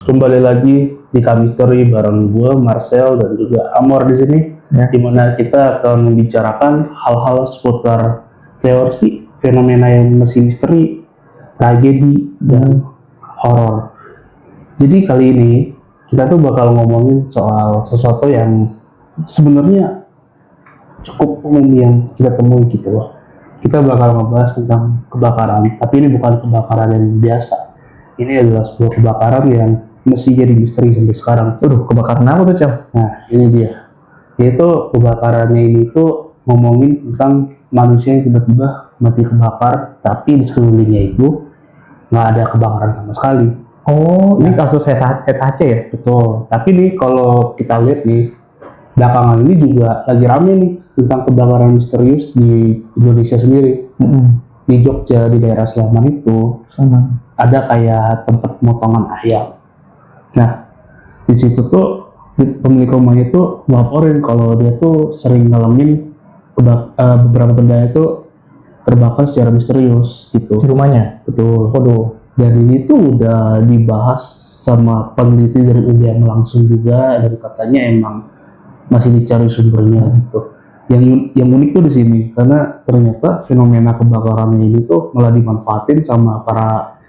Kembali lagi di Kamisteri bareng gue Marcel dan juga Amor di sini, di mana kita akan membicarakan hal-hal seputar teori, fenomena yang masih misteri, tragedi, dan horor. Jadi kali ini kita tuh bakal ngomongin soal sesuatu yang sebenarnya cukup umum yang kita temui gitu loh. Kita bakal ngebahas tentang kebakaran, tapi ini bukan kebakaran yang biasa. Ini adalah sebuah kebakaran yang masih jadi misteri sampai sekarang. Kebakaran apa tuh, Cam? Nah, ini dia. Yaitu kebakarannya ini tuh ngomongin tentang manusia yang tiba-tiba mati kebakar, tapi di sekelilingnya itu nggak ada kebakaran sama sekali. Oh, ini kasus SHC ya? Betul. Tapi nih kalau kita lihat nih, belakangan ini juga lagi rame nih tentang kebakaran misterius di Indonesia sendiri. Di Jogja, di daerah Sleman itu, ada kayak tempat pemotongan ayam. Nah, di situ tuh pemilik rumahnya itu ngelaporin kalau dia tuh sering ngalamin beberapa benda itu terbakar secara misterius gitu. Di rumahnya? Betul. Waduh. Dan ini tuh udah dibahas sama peneliti dari UGM langsung juga, dan katanya emang masih dicari sumbernya gitu. Yang unik tuh di sini karena ternyata fenomena kebakaran ini tuh malah dimanfaatin sama para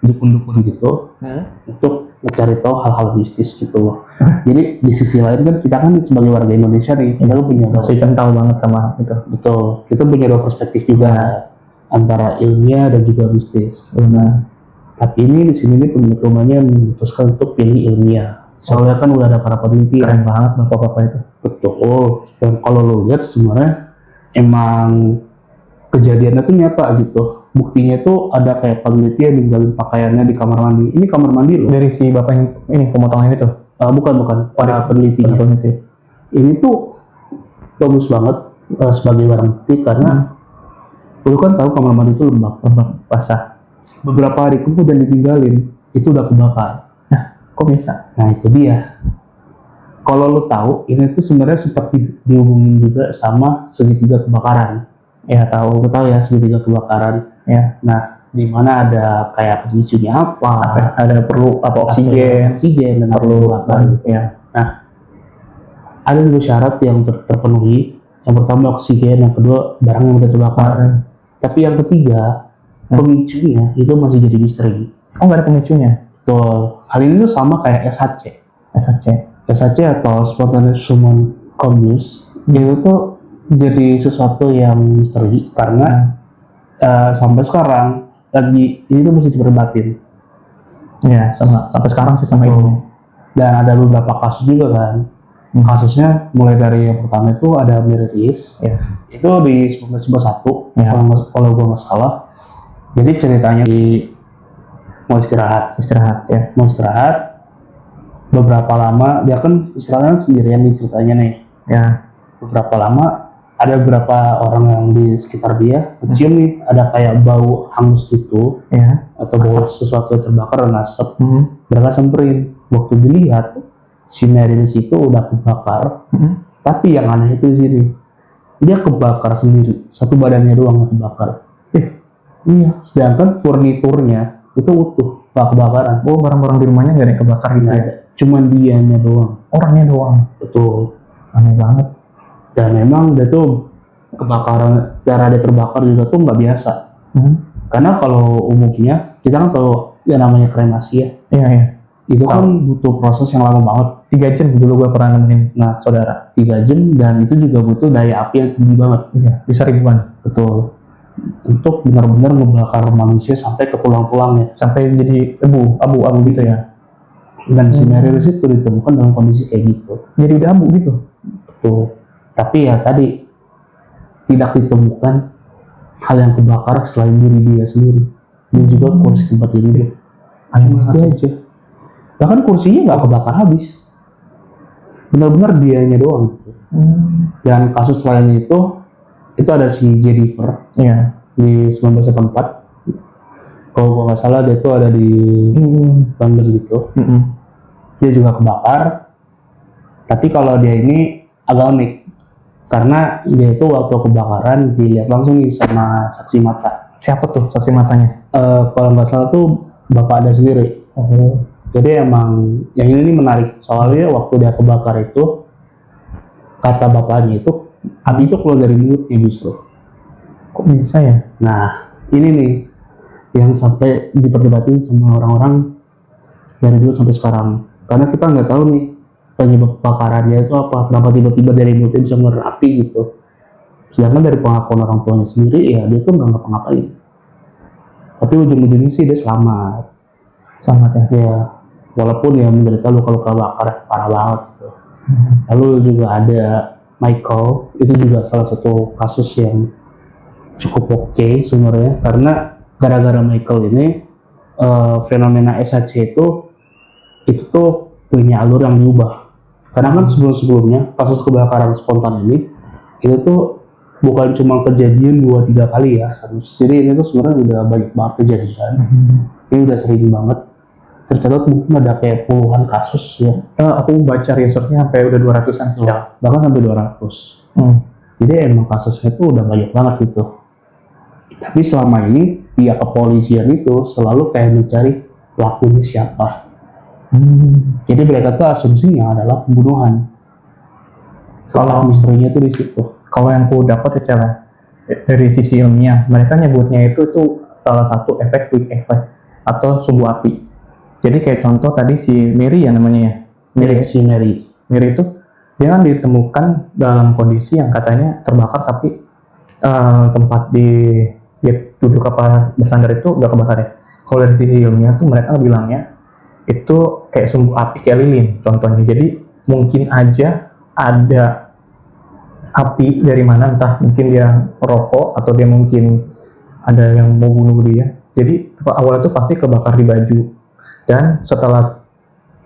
dukun-dukun gitu untuk mencari tahu hal-hal mistis gitu loh. Jadi di sisi lain kan kita kan sebagai warga Indonesia nih, kita punya masih kental banget sama itu. Betul, kita punya dua perspektif juga antara ilmiah dan juga mistis. Tapi ini di sini nih pemilik rumahnya memutuskan untuk pilih ilmiah. Soalnya kan udah ada para peneliti. Keren banget bapak-bapak itu. Betul. Dan kalau lo lihat sebenarnya emang kejadiannya tuh nyata gitu. Buktinya tuh ada kayak peneliti yang ninggalin pakaiannya di kamar mandi. Ini kamar mandi loh. Dari si bapak yang ini pemotongan itu? Bukan. Para penelitinya. Ini tuh bagus banget sebagai barang bukti karena lo kan tahu kamar mandi itu lembab basah. Beberapa hari kemudian ditinggalin, itu udah kebakar. Nah, kok bisa? Nah itu dia. Kalau lo tahu, ini tuh sebenarnya seperti dihubungin juga sama segitiga kebakaran. Ya tahu. Lo tahu ya segitiga kebakaran. Ya. Nah, di mana ada kayak pemicunya apa? Ada perlu apa oksigen dan perlu apa gitu. Ya. Nah, ada dua syarat yang terpenuhi. Yang pertama oksigen, yang kedua barang yang udah terbakar. Tapi yang ketiga, pemicunya itu masih jadi misteri. Oh, nggak ada pemicunya? Betul. Hal ini tuh sama kayak SHC. SHC atau spontaneous human combustion itu tuh jadi sesuatu yang misteri karena sampai sekarang lagi ini tuh masih diperdebatin. Ya, sampai sekarang sih sama ini. Dan ada beberapa kasus juga kan. Kasusnya mulai dari yang pertama itu ada Miriris. Ya. Itu di 1991. Ya. Kalau gue nggak salah. Jadi ceritanya mau istirahat ya, mau istirahat beberapa lama, dia kan istirahatnya sendirian nih ceritanya nih ya. Beberapa lama ada beberapa orang yang di sekitar dia mencium nih ada kayak bau hangus gitu ya, atau bau sesuatu yang terbakar dan asap. Mereka samperin, waktu dilihat si Mary di situ udah kebakar. Tapi yang aneh itu di sini dia kebakar sendiri, satu badannya doang yang kebakar. Iya, sedangkan furniturnya itu utuh, gak kebakaran. Oh, barang-barang di rumahnya nggak ada yang kebakar gitu ya? Cuman dianya doang. Orangnya doang? Betul. Aneh banget. Dan memang dia tuh kebakaran, cara dia terbakar juga tuh nggak biasa. Karena kalau umumnya, kita kan kalau yang namanya kremasi ya. Iya. Itu kan butuh proses yang lama banget. 3 jam dulu gue pernah nemenin saudara. 3 jam dan itu juga butuh daya api yang tinggi banget. Iya, bisa ribuan. Betul. Untuk benar-benar ngebakar manusia sampai ke tulang-tulangnya, sampai jadi abu gitu ya. Dan si Miriris itu ditemukan dalam kondisi kayak gitu. Jadi udah abu gitu. Betul. Tapi ya tadi tidak ditemukan hal yang kebakar selain diri dia sendiri dan juga kursi tempat tidur dia. Aneh banget aja. Bahkan kursinya nggak kebakar habis. Benar-benar dianya doang. Dan kasus lainnya itu ada si Jennifer di 1984. Kalau gue nggak salah dia tuh ada di Bangladesh gitu. Dia juga kebakar. Tapi kalau dia ini agak unik karena dia itu waktu kebakaran dilihat langsung nih sama saksi mata. Siapa tuh saksi matanya? Kalau nggak salah tuh bapak ada sendiri. Jadi emang yang ini menarik soalnya waktu dia kebakar itu kata bapaknya itu api itu keluar dari mulutnya justru. Kok bisa ya? Nah ini nih yang sampai diperdebatin sama orang-orang dari dulu sampai sekarang. Karena kita nggak tahu nih penyebab kebakarannya itu apa, kenapa tiba-tiba dari mulutnya bisa ngeluarin api gitu. Sedangkan dari pengakuan orang tuanya sendiri ya dia tuh nggak ngapa-ngapain. Tapi ujung-ujungnya sih dia selamat. Selamat ya. Ya, walaupun ya menderita luka-luka bakar parah banget gitu. Lalu juga ada Michael, itu juga salah satu kasus yang cukup oke sebenarnya karena gara-gara Michael ini fenomena SHC itu tuh punya alur yang diubah. Karena kan sebelum-sebelumnya kasus kebakaran spontan ini itu tuh bukan cuma kejadian 2-3 kali ya. Jadi ini tuh sebenarnya udah banyak banget kejadian. Ini udah sering banget. Tercatat mungkin ada kayak puluhan kasus ya. Aku baca researchnya sampai udah 200-an sih. Bahkan sampai 200. Jadi emang kasusnya itu udah banyak banget gitu. Tapi selama ini pihak kepolisian itu selalu kayak mencari pelakunya siapa. Jadi mereka tuh asumsinya adalah pembunuhan. Kalau misterinya tuh di situ. Kalau yang aku dapat ya cara dari sisi ilmiah, mereka nyebutnya itu salah satu efek quick effect atau sumbu api. Jadi kayak contoh tadi si Mary ya namanya ya. Mary itu dia kan ditemukan dalam kondisi yang katanya terbakar tapi tempat dia duduk apa bersandar itu udah kebakar ya. Kalau dari sisi ilmiah tuh mereka bilangnya itu kayak sumbu api kayak lilin contohnya. Jadi mungkin aja ada api dari mana, entah mungkin dia rokok atau dia mungkin ada yang mau bunuh dia. Jadi awalnya tuh pasti kebakar di baju. Dan setelah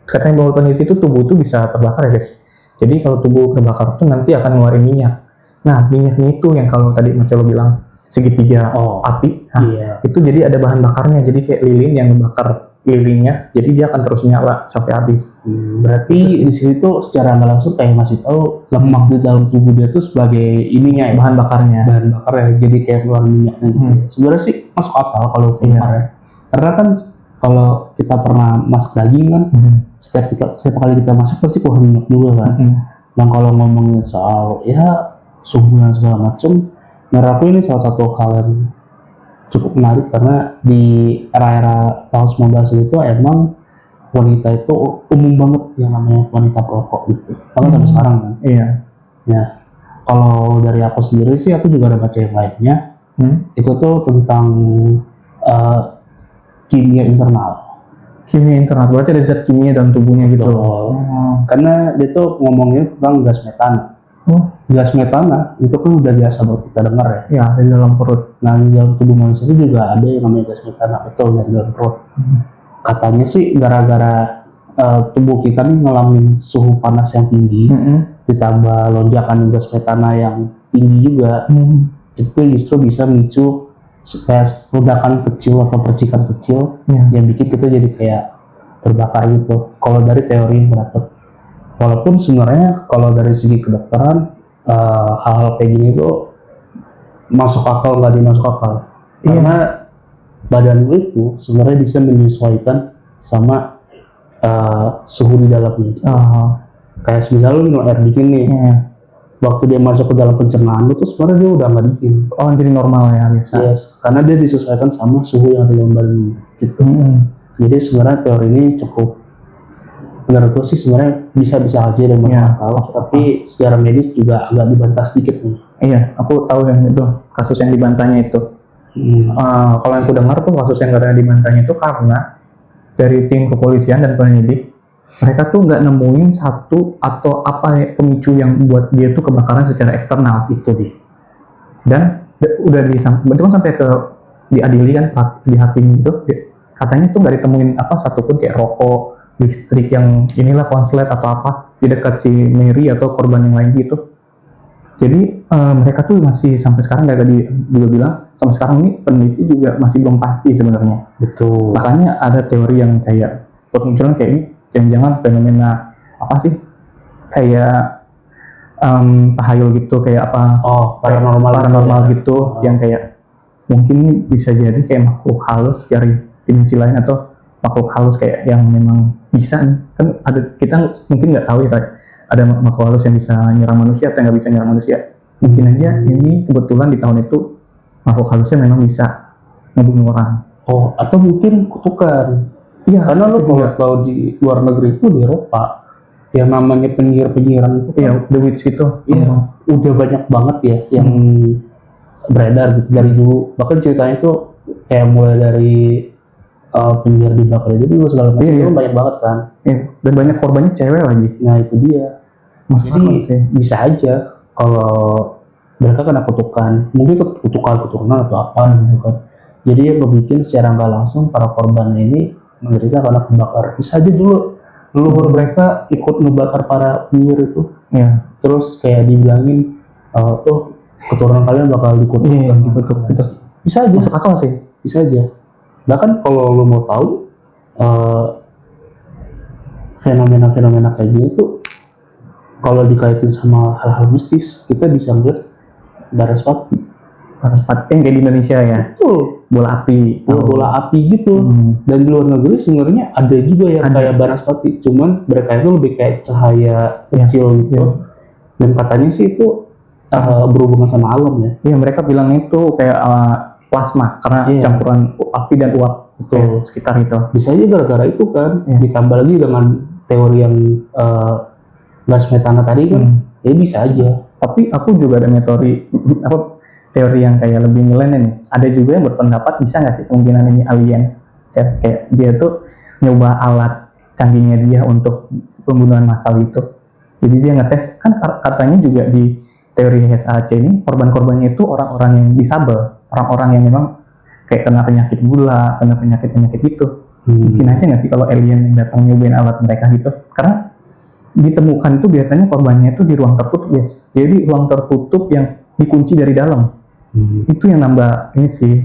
katanya bahwa peneliti itu tubuh itu bisa terbakar ya guys. Jadi kalau tubuh terbakar itu nanti akan ngeluarin minyak. Nah minyaknya itu yang kalau tadi Mas Elo bilang segitiga api. Nah, itu jadi ada bahan bakarnya. Jadi kayak lilin yang membakar lilinnya. Jadi dia akan terus nyala sampai habis. Berarti di sini tuh secara nggak langsung kayak ngasih tahu lemak di dalam tubuh dia tuh sebagai ininya ya, bahan bakarnya. Jadi kayak keluar minyaknya. Sebenarnya sih masuk akal kalau keluar ya. Karena kan kalau kita pernah masak daging kan, setiap kali kita masak pasti keluar minyak juga kan. Dan kalau ngomongin soal ya suhu dan segala macam, menurut aku ini salah satu hal yang cukup menarik karena di era-era tahun 19 itu emang wanita itu umum banget yang namanya wanita perokok gitu. Bahkan sampai sekarang kan. Iya. Ya, kalau dari aku sendiri sih aku juga ada baca yang lainnya. Itu tuh tentang kimia internal. Kimia internal, berarti ada zat kimia dalam tubuhnya gitu. Karena dia tuh ngomongin tentang gas metana. Gas metana itu kan udah biasa buat kita dengar ya. Ya, di dalam perut. Nah, di dalam tubuh manusia itu juga ada yang namanya gas metana, betul, dari dalam perut. Katanya sih gara-gara tubuh kita nih ngalamin suhu panas yang tinggi, ditambah lonjakan gas metana yang tinggi juga, itu justru bisa memicu supaya ledakan kecil atau percikan kecil yang bikin kita jadi kayak terbakar gitu. Kalau dari teori yang berdapat, walaupun sebenarnya kalau dari segi kedokteran hal-hal kayak gini tuh masuk akal nggak dimasuk akal, karena badan lu itu sebenarnya bisa menyesuaikan sama suhu di dalamnya. Kayak misalnya lu minum air dingin nih, waktu dia masuk ke dalam pencernaan lu tuh sebenarnya dia udah nggak dingin. Jadi normal ya biasa. Yes, karena dia disesuaikan sama suhu yang ada di dalam badan lu gitu. Jadi sebenarnya teori ini cukup, menurutku sih sebenarnya bisa-bisa aja dan masuk akal, tapi secara medis juga agak dibantah sedikit nih. Iya, aku tahu yang itu kasus yang dibantahnya itu. Kalau yang aku dengar tuh kasus yang karena dibantahnya itu karena dari tim kepolisian dan penyidik mereka tuh nggak nemuin satu atau apa pemicu yang buat dia tuh kebakaran secara eksternal itu deh. Dan udah kan sampai ke diadili kan di hakim itu katanya tuh nggak ditemuin apa satupun kayak rokok, listrik yang inilah konslet atau apa di dekat si Mary atau korban yang lain gitu. Jadi mereka tuh masih sampai sekarang nggak tadi juga bilang sampai sekarang ini peneliti juga masih belum pasti sebenarnya. Betul. Makanya ada teori yang kayak bermunculan kayak ini, jangan-jangan fenomena apa sih kayak tahayul gitu, kayak apa paranormal gitu yang kayak mungkin bisa jadi kayak makhluk halus dari dimensi lain atau makhluk halus kayak yang memang bisa nih. Kan ada, kita mungkin nggak tahu ya kayak ada makhluk halus yang bisa nyerang manusia atau yang nggak bisa nyerang manusia. Mungkin aja ini kebetulan di tahun itu makhluk halusnya memang bisa ngebunuh orang. Oh, atau mungkin kutukan. Iya, Karena lo itu kalau juga. tahu di luar negeri itu di Eropa yang namanya penyihir-penyihiran itu kan, Iya, The Witch gitu. iya, udah banyak banget ya yang beredar gitu dari dulu. Bahkan ceritanya itu kayak mulai dari penyihir dibakar itu segala macam Iya, iya. itu banyak banget kan. Iya, dan banyak korbannya cewek lagi. Nah itu dia. Masuk Jadi akal sih. bisa aja kalau mereka kena kutukan, mungkin kutukan keturunan atau apa gitu kan. Jadi yang bikin secara nggak langsung para korban ini menderita karena kebakar. Bisa aja dulu leluhur mereka ikut ngebakar para penyihir itu. Iya. Terus kayak dibilangin, tuh keturunan kalian bakal dikutuk. Iya, dikutuk, gitu. Bisa aja, Masuk akal sih. bisa aja. Bahkan kalau lo mau tahu fenomena-fenomena kayak gini tuh, kalau dikaitin sama hal-hal mistis, kita bisa lihat Baraspati. Baraspati yang kayak di Indonesia ya. Betul, Bola api. bola api gitu. Dan di luar negeri sebenarnya ada juga yang Ada. kayak Baraspati, cuman mereka itu lebih kayak cahaya kecil gitu. Iya. Dan katanya sih itu berhubungan sama alam ya. Iya, mereka bilang itu kayak plasma karena Iya. campuran api dan uap itu Betul. sekitar itu. Bisa aja gara-gara itu kan, Iya. ditambah lagi dengan teori yang gas metana tadi kan, ya bisa aja. Tapi aku juga ada teori yang kayak lebih nyeleneh nih. Ada juga yang berpendapat bisa nggak sih kemungkinan ini alien? Kayak dia tuh nyoba alat canggihnya dia untuk pembunuhan massal gitu. Jadi dia ngetes, kan katanya juga di teori HSAC ini korban-korbannya itu orang-orang yang disabel, orang-orang yang memang kayak kena penyakit gula, kena penyakit-penyakit gitu. Mungkin aja nggak sih kalau alien yang datang nyobain alat mereka gitu? Karena ditemukan itu biasanya korbannya itu di ruang tertutup, guys. Jadi ruang tertutup yang dikunci dari dalam. Itu yang nambah ini sih,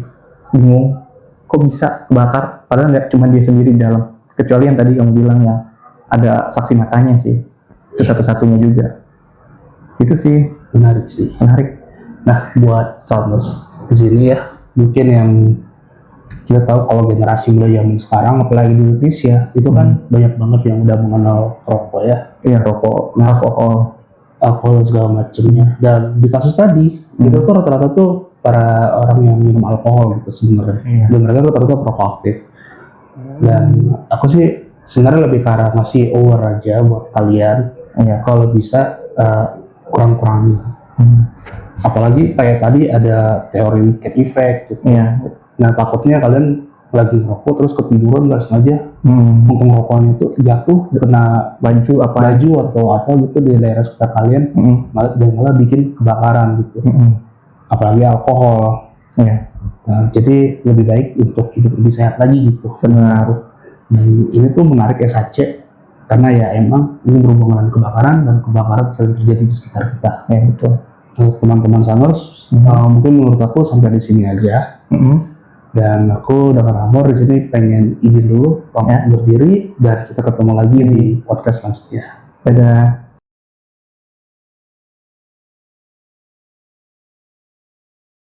bingung. Kok bisa kebakar? Padahal nggak cuma dia sendiri di dalam. Kecuali yang tadi kamu bilang yang ada saksi matanya sih. Itu satu-satunya juga. Itu sih Menarik sih. menarik. Nah, buat Sounders di sini ya, mungkin yang kita tahu kalau generasi muda zaman sekarang, apalagi di Indonesia, itu kan banyak banget yang udah mengenal rokok ya, Iya, rokok, alkohol segala macamnya. Dan di kasus tadi, itu tuh rata-rata tuh para orang yang minum alkohol gitu sebenarnya. Iya. Dan mereka rata-rata perokok aktif. Dan aku sih sebenarnya lebih ke arah masih aware aja buat kalian. Iya. Kalau bisa kurang-kurangin. Apalagi kayak tadi ada teori weekend effect gitu. Iya. Nah takutnya kalian lagi ngerokok terus ketiduran nggak sengaja untung rokoknya itu jatuh kena Baju apa? baju atau apa gitu di daerah sekitar kalian, malah bikin kebakaran gitu. Apalagi alkohol. Iya. Nah, jadi lebih baik untuk hidup lebih sehat lagi gitu. Benar. Dan ini tuh menarik SAC karena ya emang ini berhubungan dengan kebakaran dan kebakaran sering terjadi di sekitar kita. Ya betul. Untuk teman-teman Sangers, mungkin menurut aku sampai di sini aja. Dan aku dengan Amor di sini pengen izin dulu, pamit undur diri, dan kita ketemu lagi di podcast selanjutnya. Dadah.